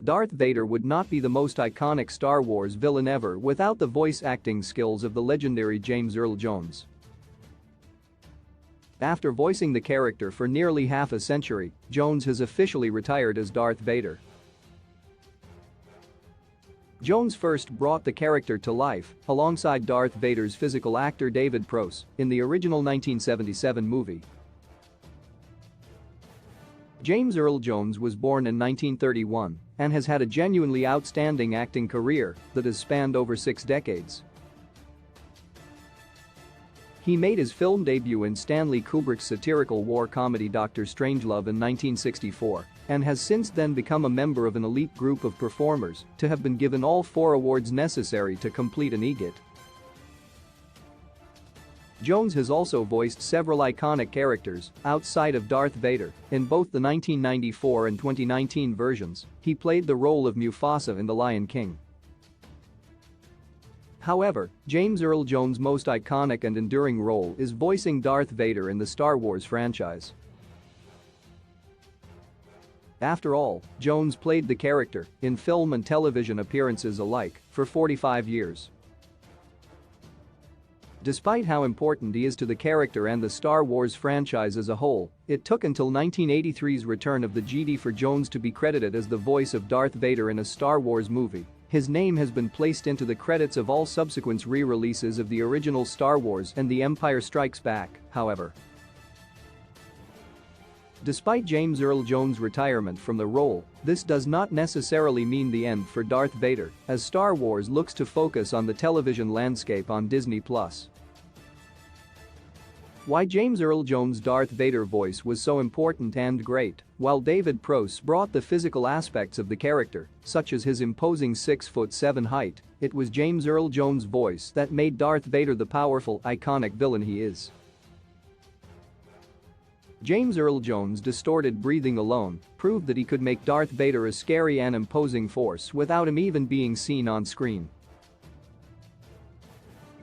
Darth Vader would not be the most iconic Star Wars villain ever without the voice acting skills of the legendary James Earl Jones. After voicing the character for nearly half a century, Jones has officially retired as Darth Vader. Jones first brought the character to life alongside Darth Vader's physical actor David Prowse in the original 1977 movie. James Earl Jones was born in 1931 and has had a genuinely outstanding acting career that has spanned over 6 decades. He made his film debut in Stanley Kubrick's satirical war comedy Dr. Strangelove in 1964 and has since then become a member of an elite group of performers to have been given all 4 awards necessary to complete an EGOT. Jones has also voiced several iconic characters outside of Darth Vader in both the 1994 and 2019 versions. He played the role of Mufasa in The Lion King. However, James Earl Jones' most iconic and enduring role is voicing Darth Vader in the Star Wars franchise. After all, Jones played the character in film and television appearances alike for 45 years. Despite how important he is to the character and the Star Wars franchise as a whole, it took until 1983's Return of the Jedi for Jones to be credited as the voice of Darth Vader in a Star Wars movie. His name has been placed into the credits of all subsequent re-releases of the original Star Wars and The Empire Strikes Back, however. Despite James Earl Jones' retirement from the role, this does not necessarily mean the end for Darth Vader, as Star Wars looks to focus on the television landscape on Disney+. Why James Earl Jones' Darth Vader voice was so important and great, while David Prowse brought the physical aspects of the character, such as his imposing 6'7" height, it was James Earl Jones' voice that made Darth Vader the powerful, iconic villain he is. James Earl Jones' distorted breathing alone proved that he could make Darth Vader a scary and imposing force without him even being seen on screen.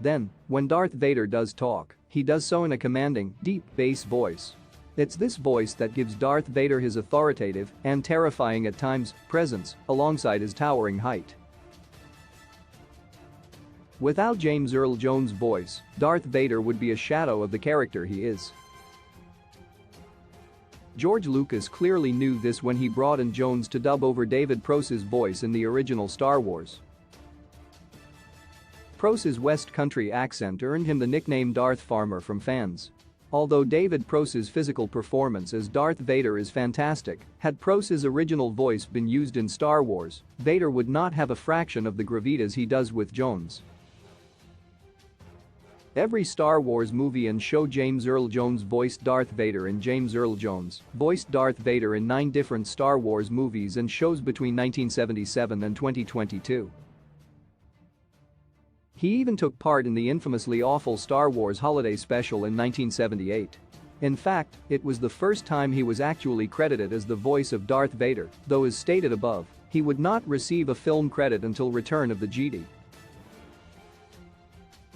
Then, when Darth Vader does talk, he does so in a commanding, deep bass voice. It's this voice that gives Darth Vader his authoritative and terrifying at times presence alongside his towering height. Without James Earl Jones' voice, Darth Vader would be a shadow of the character he is. George Lucas clearly knew this when he brought in Jones to dub over David Prowse's voice in the original Star Wars. Prowse's West Country accent earned him the nickname Darth Farmer from fans. Although David Prowse's physical performance as Darth Vader is fantastic, had Prowse's original voice been used in Star Wars, Vader would not have a fraction of the gravitas he does with Jones. Every Star Wars movie and show James Earl Jones voiced Darth Vader in. James Earl Jones voiced Darth Vader in 9 different Star Wars movies and shows between 1977 and 2022. He even took part in the infamously awful Star Wars Holiday Special in 1978. In fact, it was the first time he was actually credited as the voice of Darth Vader, though as stated above, he would not receive a film credit until Return of the Jedi.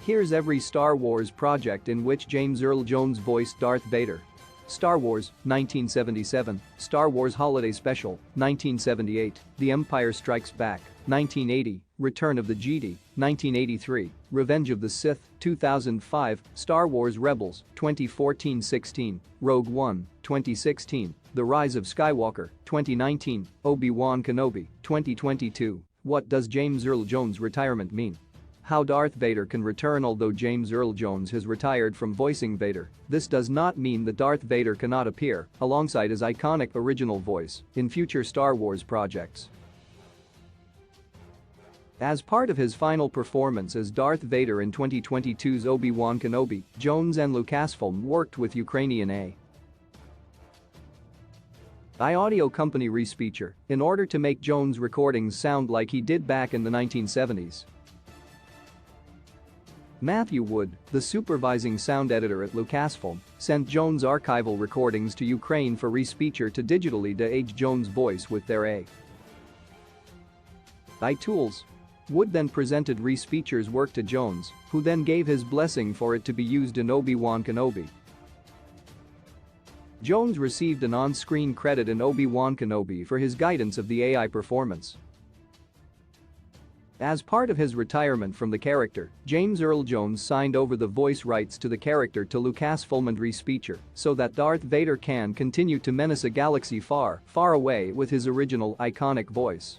Here's every Star Wars project in which James Earl Jones voiced Darth Vader. Star Wars, 1977, Star Wars Holiday Special, 1978, The Empire Strikes Back, 1980, Return of the Jedi, 1983, Revenge of the Sith, 2005, Star Wars Rebels, 2014-16, Rogue One, 2016, The Rise of Skywalker, 2019, Obi-Wan Kenobi, 2022. What does James Earl Jones' retirement mean? How Darth Vader can return. Although James Earl Jones has retired from voicing Vader, this does not mean that Darth Vader cannot appear alongside his iconic original voice in future Star Wars projects. As part of his final performance as Darth Vader in 2022's Obi-Wan Kenobi, Jones and Lucasfilm worked with Ukrainian audio company Respeecher in order to make Jones' recordings sound like he did back in the 1970s. Matthew Wood, the supervising sound editor at Lucasfilm, sent Jones' archival recordings to Ukraine for Respeecher to digitally de-age Jones' voice with their AI tools. Wood then presented Respeecher's work to Jones, who then gave his blessing for it to be used in Obi-Wan Kenobi. Jones received an on-screen credit in Obi-Wan Kenobi for his guidance of the AI performance. As part of his retirement from the character, James Earl Jones signed over the voice rights to the character to Lucasfilm Speecher so that Darth Vader can continue to menace a galaxy far, far away with his original iconic voice.